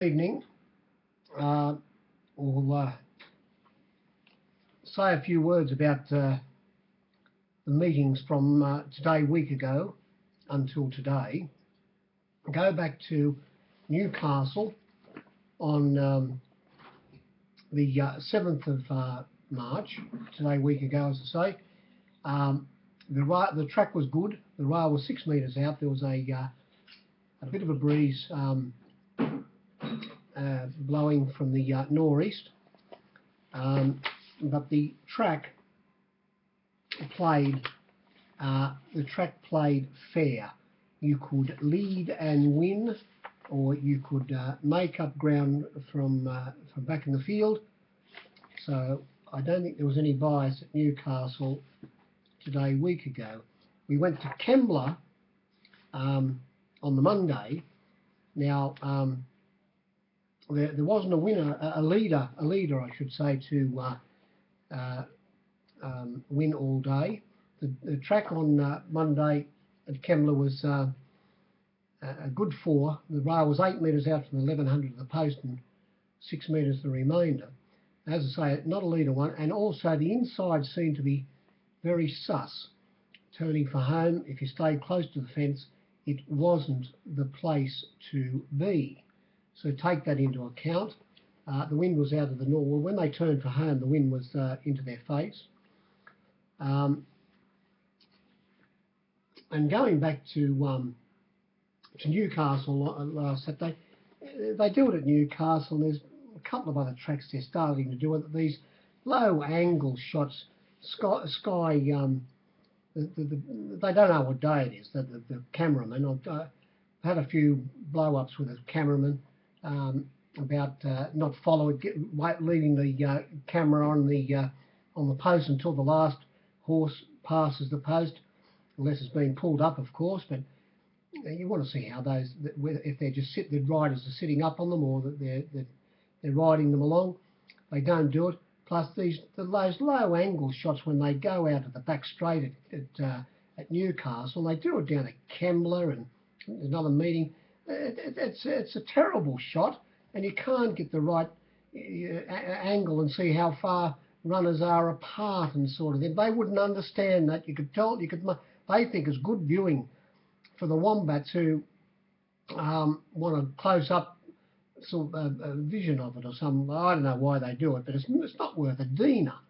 Evening. We'll say a few words about the meetings from today, week ago, until today. Go back to Newcastle on the 7th of March, today, week ago, as I say. The track was good. The rail was 6 metres out. There was a bit of a breeze blowing from the northeast, but the track played fair. You could lead and win, or you could make up ground from back in the field. So I don't think there was any bias at Newcastle today, week ago. We went to Kembla on the Monday. Now there wasn't a winner, a leader, I should say, to win all day. The track on Monday at Kembla was a good 4. The rail was 8 metres out from the 1100 of the post and 6 metres the remainder. As I say, not a leader one, and also the inside seemed to be very sus. Turning for home, if you stayed close to the fence, it wasn't the place to be. So take that into account. The wind was out of the north. Well, when they turned for home, the wind was into their face. And going back to Newcastle last Saturday, they do it at Newcastle. And there's a couple of other tracks they're starting to do it. These low angle shots, sky. They don't know what day it is. The cameraman. I've had a few blow-ups with a cameraman about not following, leaving the camera on the post until the last horse passes the post, unless it's being pulled up, of course. But you want to see how those, if they're just the riders are sitting up on them, or that they're riding them along. They don't do it. Plus those low angle shots when they go out of the back straight at Newcastle, they do it down at Kembla and another meeting. It's a terrible shot, and you can't get the right angle and see how far runners are apart and sort of thing. They wouldn't understand that. You could tell. They think it's good viewing for the wombats who want a close up sort of vision of it or something. I don't know why they do it, but it's not worth a dinar.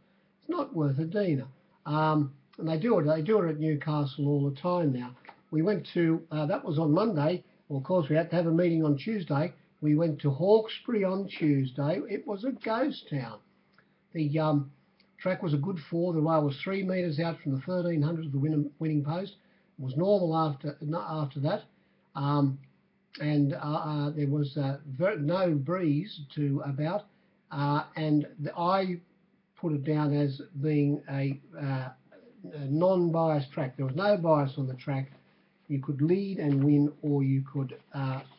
It's not worth a dinar. And they do it at Newcastle all the time now. We went to that was on Monday. Well, of course, we had to have a meeting on Tuesday. We went to Hawkesbury on Tuesday. It was a ghost town. The track was a good 4. The rail was 3 metres out from the 1300 of the winning post. It was normal after that. And there was no breeze to about, and I put it down as being a non-biased track. There was no bias on the track. You could lead and win, or you could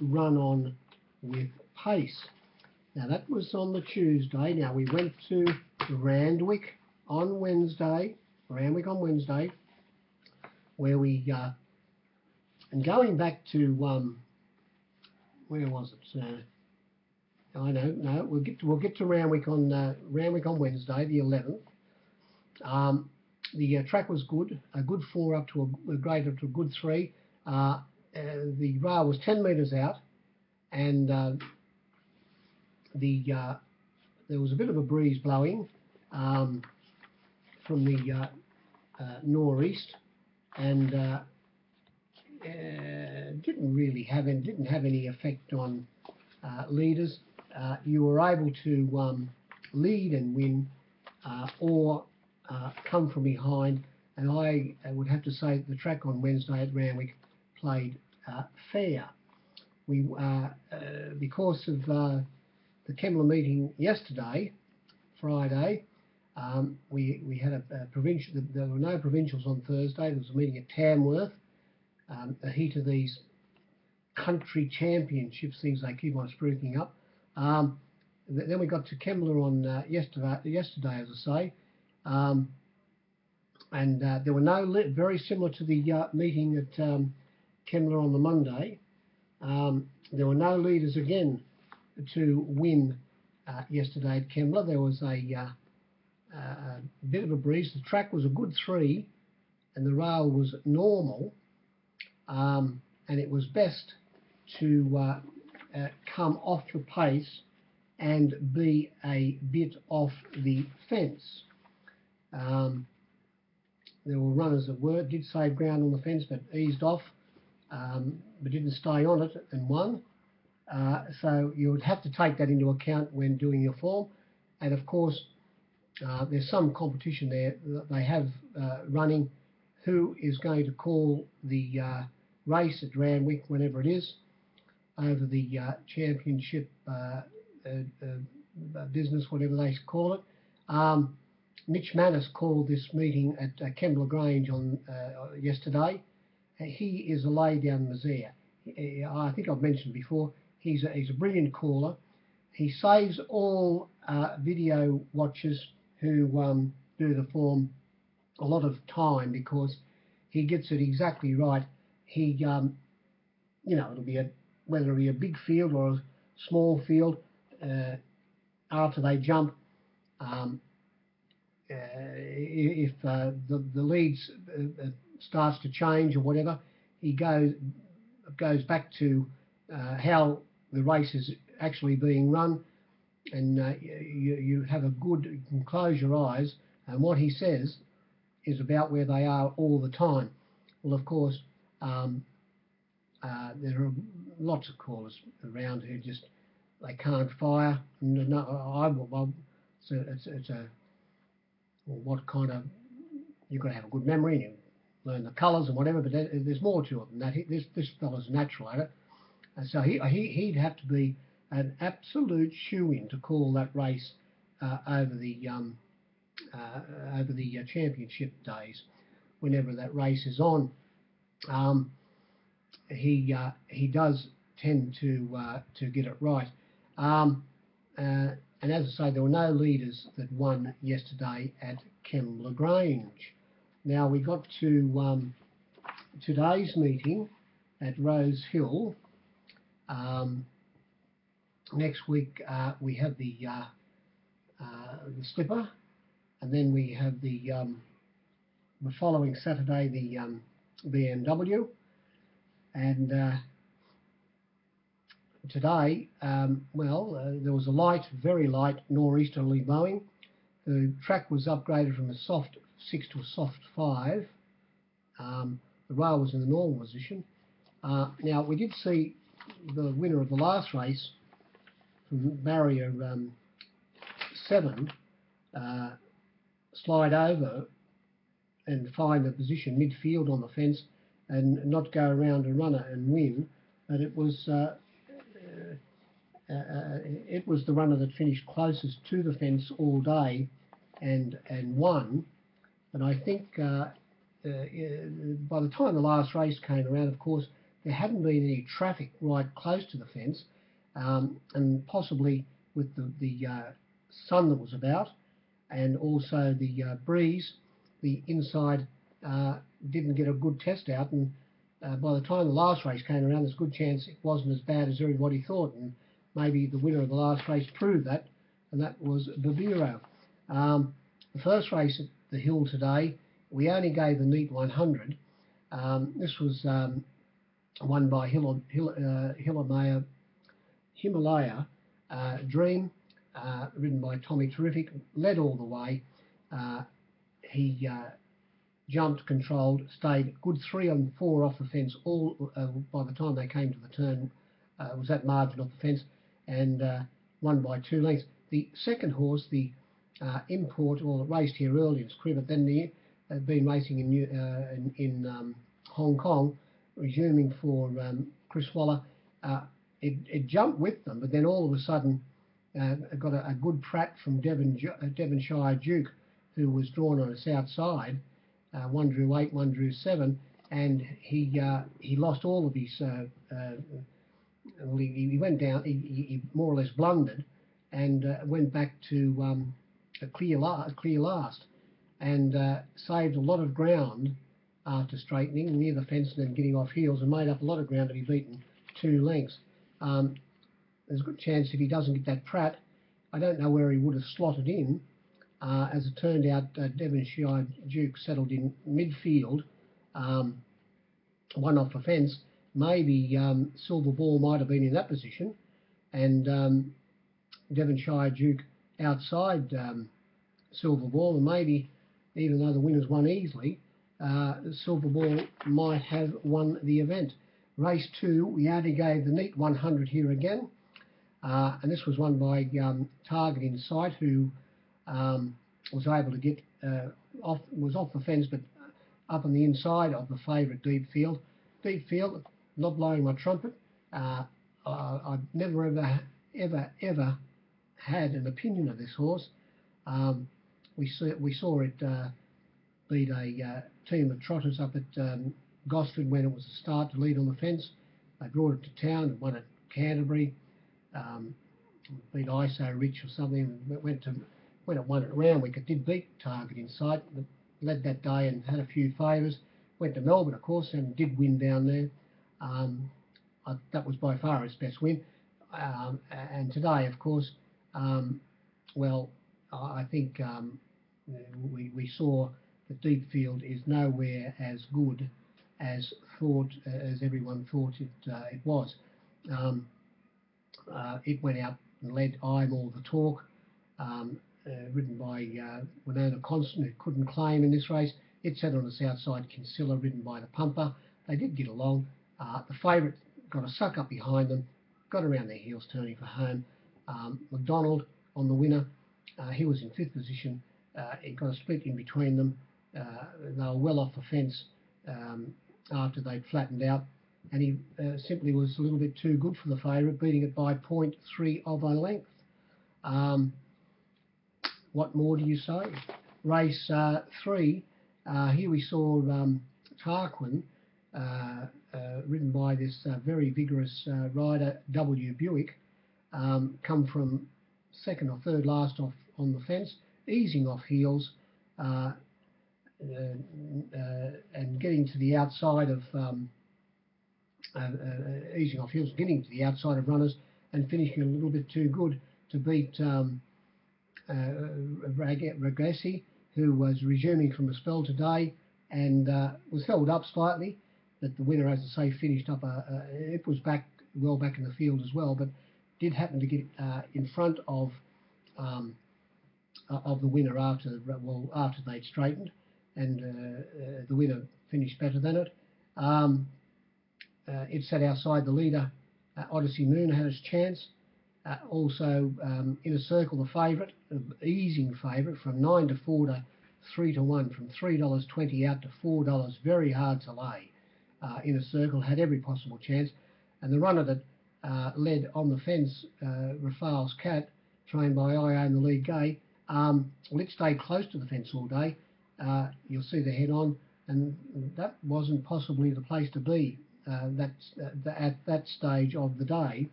run on with pace. Now that was on the Tuesday. Now we went to Randwick on Wednesday, where we and going back to where was it? I know. No, we'll get to Randwick on Wednesday, the 11th. The track was good, a good 4 up to a grade up to a good 3. The rail was 10 metres out, and there was a bit of a breeze blowing from the northeast, and didn't have any effect on leaders. You were able to lead and win, or come from behind, and I would have to say the track on Wednesday at Randwick played fair. We because of the Kembla meeting yesterday, Friday, we had a provincial. There were no provincials on Thursday. There was a meeting at Tamworth. The heat of these country championships, things they keep on spruiking up. Then we got to Kembla on yesterday, as I say, and there were no very similar to the meeting at Kembla on the Monday. There were no leaders again to win yesterday at Kembla. There was a bit of a breeze. The track was a good 3 and the rail was normal, and it was best to come off the pace and be a bit off the fence. There were runners that did save ground on the fence but eased off, but didn't stay on it and won. So you would have to take that into account when doing your form. And of course, there's some competition there that they have running. Who is going to call the race at Randwick, whenever it is, over the championship business, whatever they call it. Mitch Manus called this meeting at Kembla Grange on yesterday. He is a lay-down misere. I think I've mentioned before, he's a brilliant caller. He saves all video watchers who do the form a lot of time because he gets it exactly right. He, it'll be whether it be a big field or a small field, after they jump, if the leads starts to change or whatever, he goes back to how the race is actually being run, and you have a good, you can close your eyes, and what he says is about where they are all the time. Well, of course, there are lots of callers around who just, they can't fire. What kind of, you've got to have a good memory and you learn the colours and whatever, but there's more to it than that. This fella's natural at it. And so he'd have to be an absolute shoe-in to call that race over the championship days, whenever that race is on. He does tend to get it right. And as I say, there were no leaders that won yesterday at Kembla Grange. Now we got to today's meeting at Rosehill. Next week we have the slipper, and then we have the following Saturday the BMW, and today, there was a light, very light nor'easterly blowing. The track was upgraded from a soft 6 to a soft 5. The rail was in the normal position. Now, we did see the winner of the last race from barrier 7 slide over and find a position midfield on the fence and not go around a runner and win. But it was the runner that finished closest to the fence all day and won. And I think by the time the last race came around, of course, there hadn't been any traffic right close to the fence, and possibly with the sun that was about, and also the breeze, the inside didn't get a good test out, and by the time the last race came around, there's a good chance it wasn't as bad as everybody thought, and maybe the winner of the last race proved that, and that was Babiro. The first race at the Hill today, we only gave the neat 100. This was won by Himalaya Dream, ridden by Tommy Terrific, led all the way. He jumped, controlled, stayed good 3 and 4 off the fence all by the time they came to the turn. Was that margin off the fence, and won by 2 lengths. The second horse, the import, raced here early, it's Cribbet, then had been racing in Hong Kong, resuming for Chris Waller. It jumped with them, but then all of a sudden got a good prat from Devonshire Duke, who was drawn on its outside. 1 drew 8, 1 drew 7, and he lost all of his. He went down. He more or less blundered, and went back to a clear last, and saved a lot of ground after straightening near the fence and then getting off heels, and made up a lot of ground to be beaten 2 lengths. there's a good chance if he doesn't get that Pratt, I don't know where he would have slotted in. As it turned out, Devonshire Duke settled in midfield, one off the fence. Maybe Silver Ball might have been in that position, and Devonshire Duke outside Silver Ball, and maybe even though the winners won easily, Silver Ball might have won the event. Race 2, we only gave the neat 100 here again, and this was won by Target Insight, who was able to get off the fence, but up on the inside of the favourite Deep Field. Deep Field, not blowing my trumpet. I've never ever had an opinion of this horse. We saw it beat a team of trotters up at Gosford when it was a start to lead on the fence. They brought it to town and won at Canterbury. Beat ISO Rich or something. Went at one at Roundwick. It did beat Target Insight. Led that day and had a few favours. Went to Melbourne, of course, and did win down there. That was by far its best win. And today, of course, well, I think we saw that Deep Field is nowhere as good as everyone thought it was. It went out and led I'm All the Talk, ridden by Winona Constant, who couldn't claim in this race. It sat on its outside Kinsella, ridden by the Pumper. They did get along. The favourite got a suck up behind them, got around their heels turning for home. McDonald on the winner. He was in 5th position. It got a split in between them. They were well off the fence after they'd flattened out, and he simply was a little bit too good for the favourite, beating it by 0.3 of a length. What more do you say? Race 3, here we saw Tarquin, ridden by this very vigorous rider, W. Buick, come from 2nd or 3rd last off on the fence, easing off heels, and getting to the outside of easing off heels, getting to the outside of runners, and finishing a little bit too good to beat Ragassi, who was resuming from a spell today and was held up slightly. But the winner, as I say, finished up. It was back in the field as well, but did happen to get in front of the winner after they'd straightened, and the winner finished better than it. It sat outside the leader. Odyssey Moon had its chance. Also, Inner Circle, the favourite, easing favourite, from 9 to 4 to 3 to 1, from $3.20 out to $4, very hard to lay. Inner Circle had every possible chance, and the runner that led on the fence, Rafale's Cat, trained by I Own the Lead Gay, well, it stayed close to the fence all day. You'll see the head on, and that wasn't possibly the place to be at that stage of the day.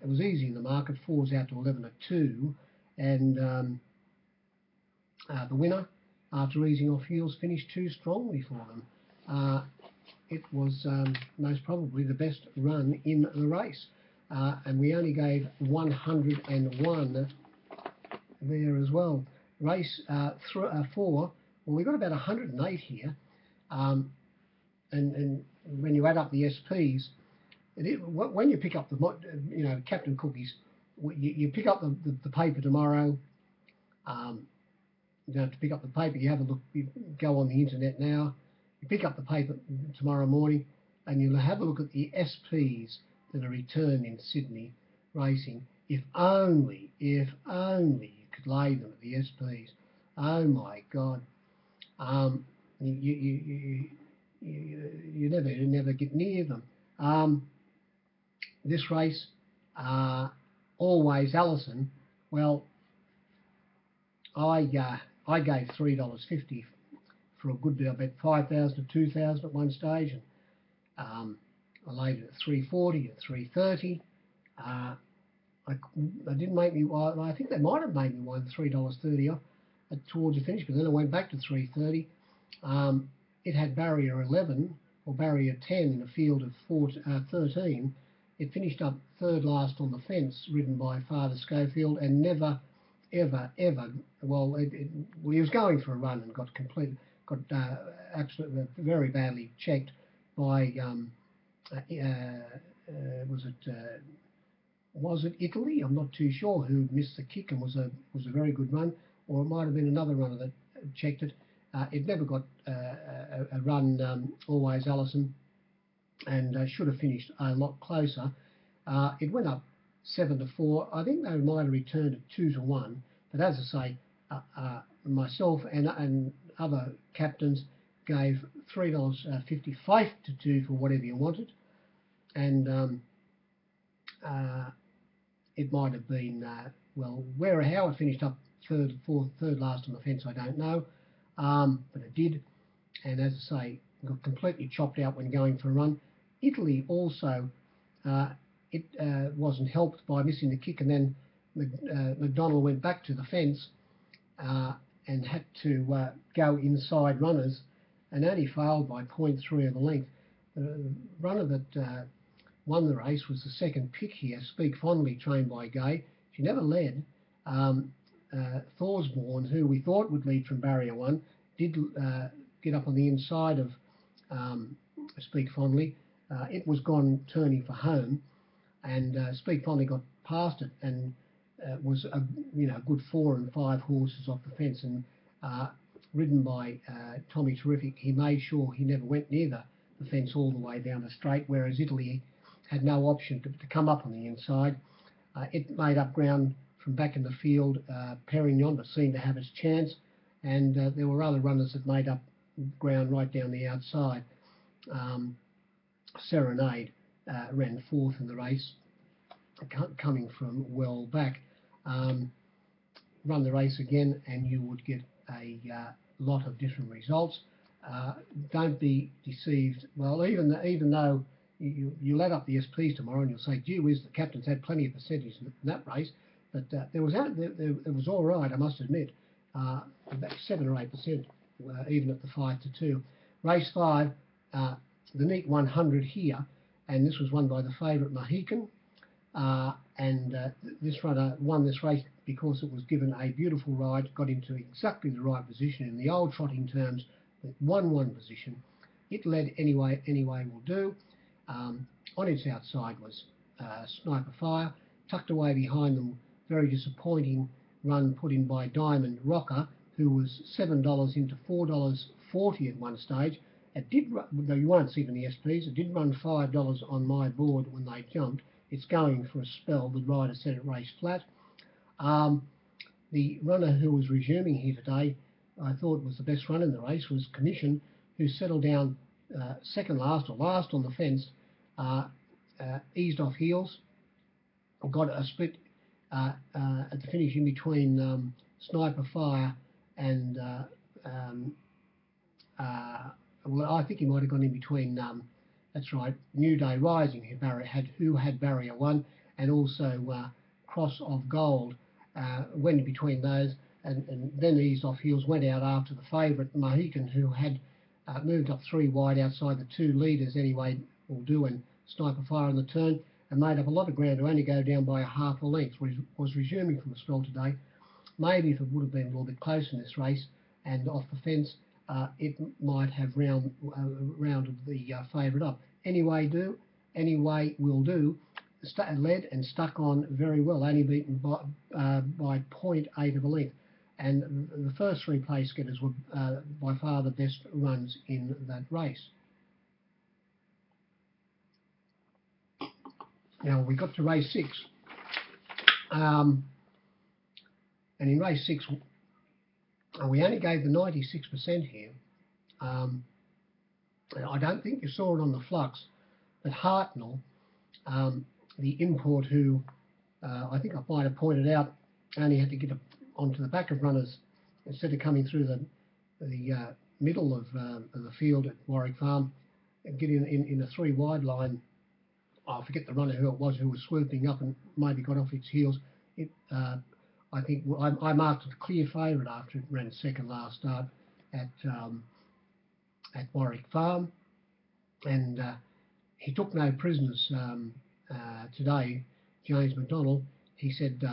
It was easy in the market. 4's out to 11 at 2, and the winner, after easing off heels, finished too strongly for them. It was most probably the best run in the race, and we only gave 101 there as well. Race 4, well, we got about 108 here, and when you add up the SPs, when you pick up the, Captain Cookies, you pick up the paper tomorrow. To pick up the paper, you have a look, you go on the internet now, you pick up the paper tomorrow morning, and you'll have a look at the SPs that are returned in Sydney racing. If only you could lay them at the SPs. Oh my God. You never get near them. This race, Always Allison, well, I gave $3.50 for a good bit. I bet 5,000 to 2,000 at one stage, and I laid it at 340 at 330. They didn't make me. I think they might have made me one $3.30 off towards the finish, but then I went back to 330. It had barrier 11 or barrier 10 in a field of 13, It finished up third last on the fence, ridden by Father Schofield, and never, ever, ever. Well, he was going for a run and got absolutely very badly checked by was it Italy? I'm not too sure, who missed the kick and was a very good run, or it might have been another runner that checked it. It never got a run. Always Allison, and should have finished a lot closer. It went up 7-4. I think they might have returned it 2-1. But as I say, myself and other captains gave $3.55 to 2 for whatever you wanted, and it might have been well, how it finished up third last on the fence, I don't know, but it did. And as I say, got completely chopped out when going for a run. Italy also, it wasn't helped by missing the kick, and then McDonald went back to the fence and had to go inside runners, and only failed by 0.3 of a length. The runner that won the race was the second pick here, Speak Fondly, trained by Gay. She never led. Thorsborn, who we thought would lead from barrier 1, did get up on the inside of Speak Fondly. It was gone turning for home, and Speak Fondly got past it and was a good 4 and 5 horses off the fence, and ridden by Tommy Terrific. He made sure he never went near the fence all the way down the straight, whereas Italy had no option to come up on the inside. It made up ground from back in the field. Perignon seemed to have its chance, and there were other runners that made up ground right down the outside. Serenade ran fourth in the race, coming from well back. Run the race again and you would get a lot of different results. Don't be deceived. Well, even though you'll add up the SPs tomorrow and you'll say, gee whiz, the captain's had plenty of percentage in that race, but it was all right, I must admit, about 7 or 8%, even at the 5-2. Race 5, the neat 100 here, and this was won by the favourite Mohican, and this runner won this race because it was given a beautiful ride, got into exactly the right position in the old trotting terms, the 1-1 position. It led anyway will do. On its outside was Sniper Fire, tucked away behind them. Very disappointing run put in by Diamond Rocker, who was $7 into $4.40 at one stage. It did, though you won't see it in the SPs, it did run $5 on my board when they jumped. It's going for a spell. The rider said it raced flat. The runner who was resuming here today, I thought was the best run in the race, was Commission, who settled down second last or last on the fence, eased off heels, got a split at the finish in between Sniper Fire and well, I think he might have gone in between that's right, New Day Rising, who had barrier 1, and also Cross of Gold, went in between those, and then eased off heels, went out after the favourite Mohican, who had moved up 3 wide outside the 2 leaders anyway, will do, and Sniper Fire on the turn, and made up a lot of ground to only go down by a half a length. Was resuming from a spell today. Maybe if it would have been a little bit closer in this race and off the fence, it might have rounded the favourite up. Anyway will do. Led and stuck on very well, only beaten by 0.8 of a length. And the first 3 place getters were by far the best runs in that race. Now we got to race 6. And in race 6, we only gave the 96% here. I don't think you saw it on the flux, but Hartnell, the import, who I think I might have pointed out, only had to get onto the back of runners instead of coming through the middle of the field at Warwick Farm and get in a 3 wide line. I forget the runner who it was who was swooping up and maybe got off its heels. I think I marked it a clear favourite after it ran second last start at Warwick Farm, and he took no prisoners today, James McDonald, he said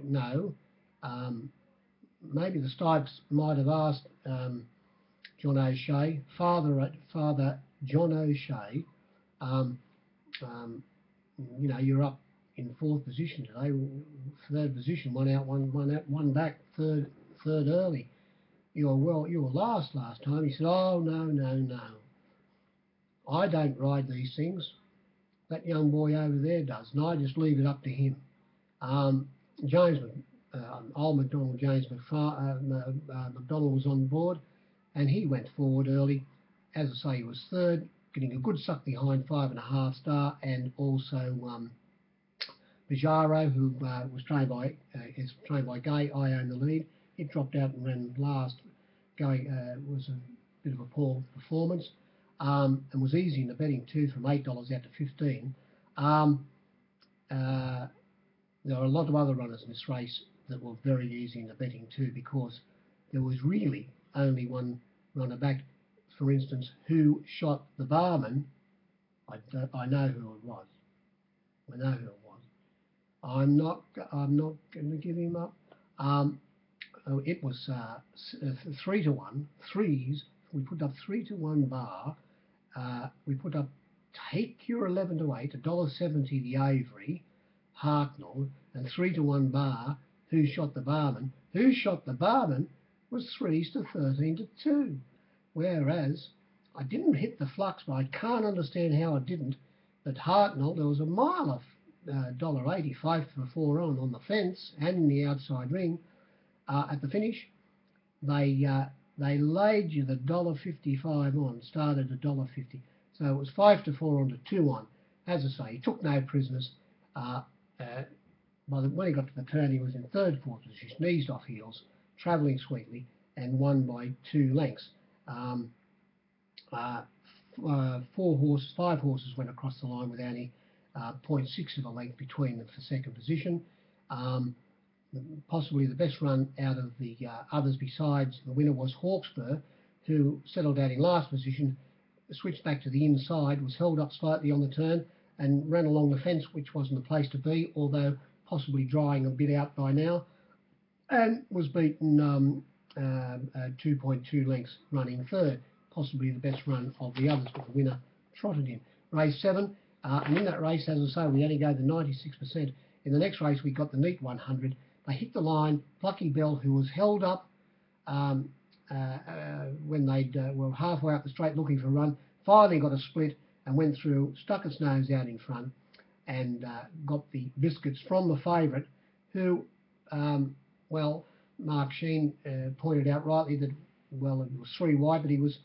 no. Maybe the Stipes might have asked John O'Shea, Father John O'Shea, um, um, you're up in fourth position today, third position, one out, one back, third early. You were last time. He said, oh, no. I don't ride these things. That young boy over there does, and I just leave it up to him. James, old McDonald, James McDonald was on board, and he went forward early. As I say, he was third, getting a good suck behind 5.5 star, and also Bijaro, who was trained by Gay. I own the lead. He dropped out and ran last. Gay was a bit of a poor performance, and was easy in the betting too, from $8 out to 15. There are a lot of other runners in this race that were very easy in the betting too, because there was really only one runner back. For instance, who shot the barman? I know who it was. I know who it was. I'm not going to give him up. It was 3-1 threes. We put up 3-1 bar. We put up Take Your 11-8, $1.70 the Avery, Hartnell, and 3-1 bar. Who shot the barman? Who shot the barman was 3s to 13-2. Whereas I didn't hit the flux, but I can't understand how I didn't. But Hartnell, there was a mile off $1.85 for 4 on the fence and in the outside ring. At the finish, they laid you the $1.55 on, started at $1.50. So it was 5-4 on to 2 on. As I say, he took no prisoners. When he got to the turn, he was in third, fourth position, eased off heels, travelling sweetly, and won by 2 lengths. 5 horses went across the line with only 0.6 of a length between them for second position. Possibly the best run out of the others besides the winner was Hawkspur, who settled out in last position, switched back to the inside, was held up slightly on the turn, and ran along the fence, which wasn't the place to be, although possibly drying a bit out by now, and was beaten 2.2 lengths running third, possibly the best run of the others, but the winner trotted in. Race 7, and in that race, as I say, we only gave the 96%. In the next race, we got the neat 100. They hit the line. Plucky Bell, who was held up when they were halfway up the straight looking for a run, finally got a split and went through, stuck its nose out in front, and got the biscuits from the favourite, who, Mark Sheen pointed out rightly that, well, it was 3 wide, but he was,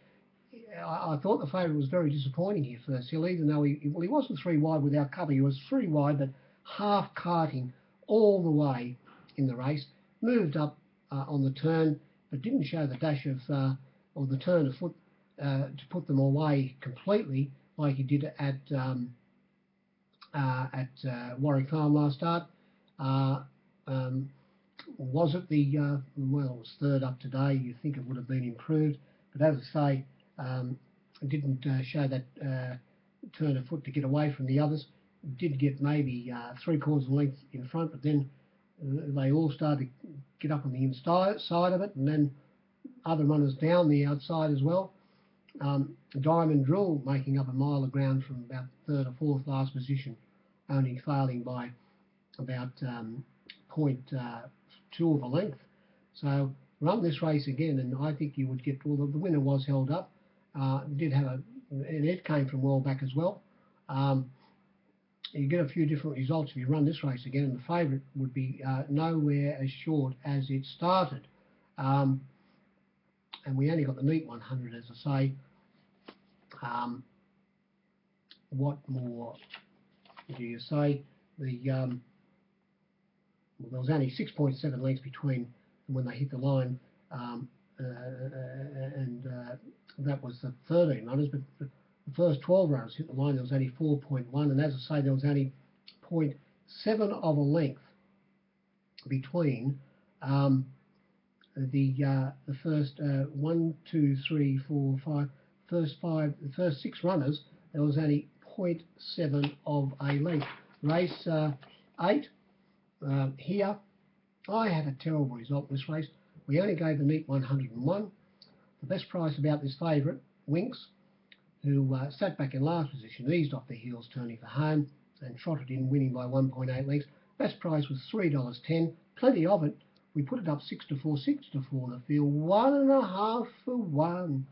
I thought the favourite was very disappointing here first. Even though he wasn't 3 wide without cover, he was 3 wide, but half karting all the way in the race, moved up on the turn, but didn't show the dash of, or the turn of foot to put them away completely like he did at Warwick Farm last start. Was it the, it was third up today. You'd think it would have been improved, but as I say, it didn't show that turn of foot to get away from the others. It did get maybe 3/4 length in front, but then they all started to get up on the inside of it, and then other runners down the outside as well. Diamond Drill making up a mile of ground from about third or fourth last position, only failing by about 0.2 of a length. So run this race again, and I think you would get, well, the winner was held up. Did have and it came from well back as well. You get a few different results if you run this race again, and the favourite would be nowhere as short as it started. And we only got the neat 100, as I say. What more do you say? Well, there was only 6.7 lengths between when they hit the line, and that was the 13 runners, but the first 12 runners hit the line, there was only 4.1, and as I say, there was only 0.7 of a length between the first the first 6 runners. There was only 1.7 of a length. Race 8 here. I had a terrible result in this race. We only gave the neat 101. The best price about this favourite, Winks, who sat back in last position, eased off the heels, turning for home, and trotted in, winning by 1.8 lengths. Best price was $3.10. Plenty of it. We put it up 6-4, 6-4 the field, 1.5 for 1.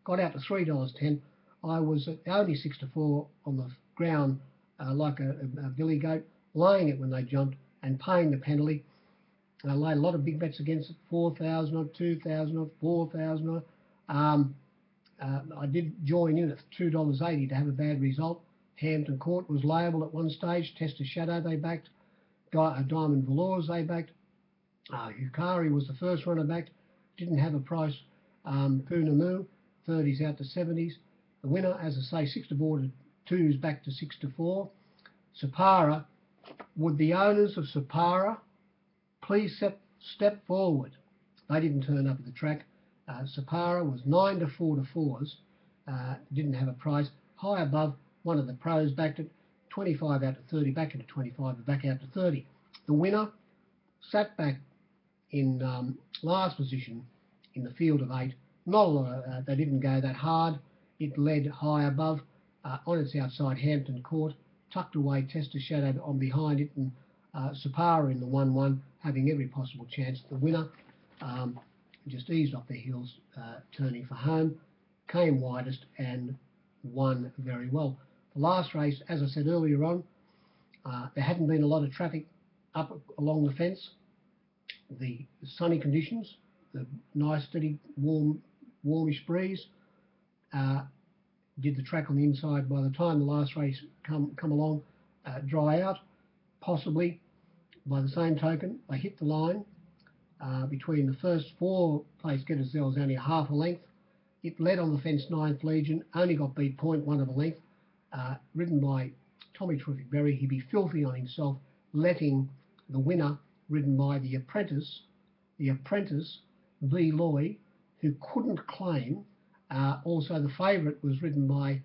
Got out to $3.10. I was at only 6-4 on the ground, like a billy goat, laying it when they jumped and paying the penalty. I laid a lot of big bets against it, 4,000 odd, 2,000 odd, 4,000 odd. I did join in at $2.80 to have a bad result. Hampton Court was layable at one stage. Tester Shadow they backed. Diamond Velours they backed. Yukari was the first runner backed. Didn't have a price. Poonamoo, 30s out to 70s. The winner, as I say, 6-4 to 2s back to 6-4. Sapara, would the owners of Sapara please step forward? They didn't turn up at the track. Sapara was 9-4 to 4s. Didn't have a price. High above, one of the pros backed it. 25 out to 30, back into 25, and back out to 30. The winner sat back in last position in the field of 8. Not a lot. They didn't go that hard. It led high above on its outside. Hampton Court tucked away. Tester Shadow on behind it, and Sapara in the 1-1, having every possible chance. The winner just eased off their heels, turning for home, came widest and won very well. The last race, as I said earlier on, there hadn't been a lot of traffic up along the fence. The sunny conditions, the nice steady warmish breeze, did the track on the inside by the time the last race come along dry out. Possibly by the same token, they hit the line. Between the first 4 place getters, there was only a half a length. It led on the fence 9th Legion, only got beat 0.1 of a length. Ridden by Tommy Terrific Berry. He'd be filthy on himself, letting the winner, ridden by the apprentice B. Loy, who couldn't claim. Also, the favourite was ridden by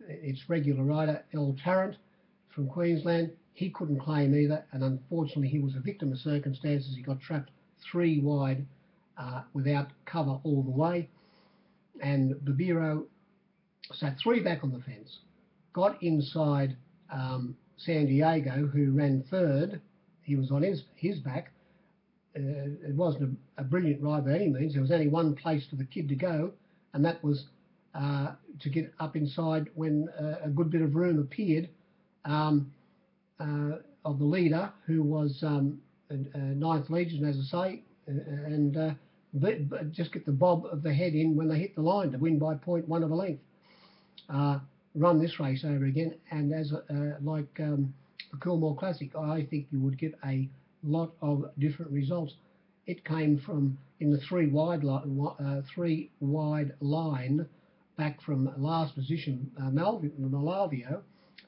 its regular rider, El Tarrant from Queensland. He couldn't claim either, and unfortunately he was a victim of circumstances. He got trapped 3 wide without cover all the way, and Babiro sat 3 back on the fence, got inside San Diego, who ran 3rd. He was on his back. It wasn't a brilliant ride by any means. There was only one place for the kid to go, and that was to get up inside when a good bit of room appeared of the leader, who was 9th Legion, as I say, and just get the bob of the head in when they hit the line to win by 0.1 of a length. Run this race over again, and as like the Coolmore Classic, I think you would get a lot of different results. It came from in the 3 wide line back from last position, Malavio,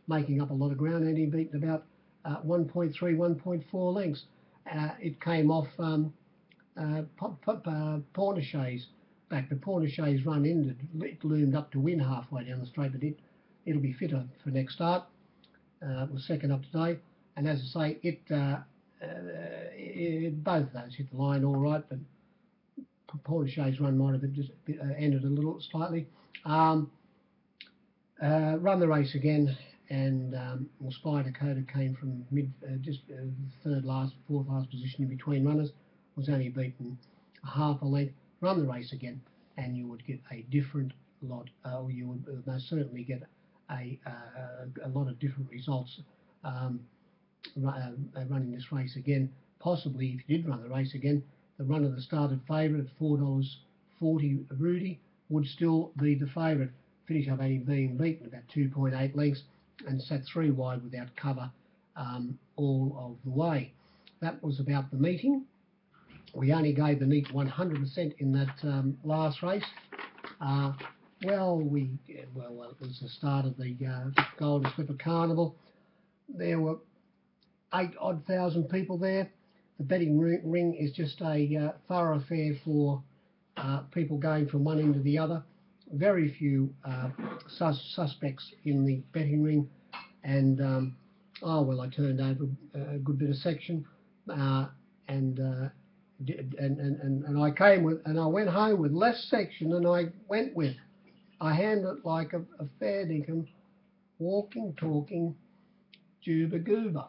making up a lot of ground, and he beaten about 1.3, 1.4 lengths. It came off Pornichet's back. The Pornichet's run ended. It loomed up to win halfway down the straight, but it'll be fitter for next start. It was second up today, and as I say, both of those hit the line all right, but Pornichet's run might have been just ended a little slightly. Run the race again, and Spider Dakota came from just fourth last position in between runners, was only beaten a half a length. Run the race again, and you would get a different lot, or you would most certainly get a lot of different results running this race again. Possibly, if you did run the race again, the runner that started favourite at $4.40, Rudy, would still be the favourite. Finish up only being beaten about 2.8 lengths and sat 3 wide without cover all of the way. That was about the meeting. We only gave the neat 100% in that last race. It was the start of the Golden Slipper Carnival. There were 8,000 people there. The betting ring is just a thoroughfare for people going from one end to the other. very few suspects in the betting ring, and oh well, I turned over a good bit of section, and I came with, and I went home with less section than I went with. I handled it like a fair dinkum, walking, talking, juba goober.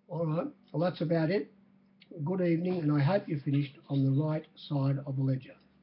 All right, well that's about it. Good evening, and I hope you finished on the right side of the ledger.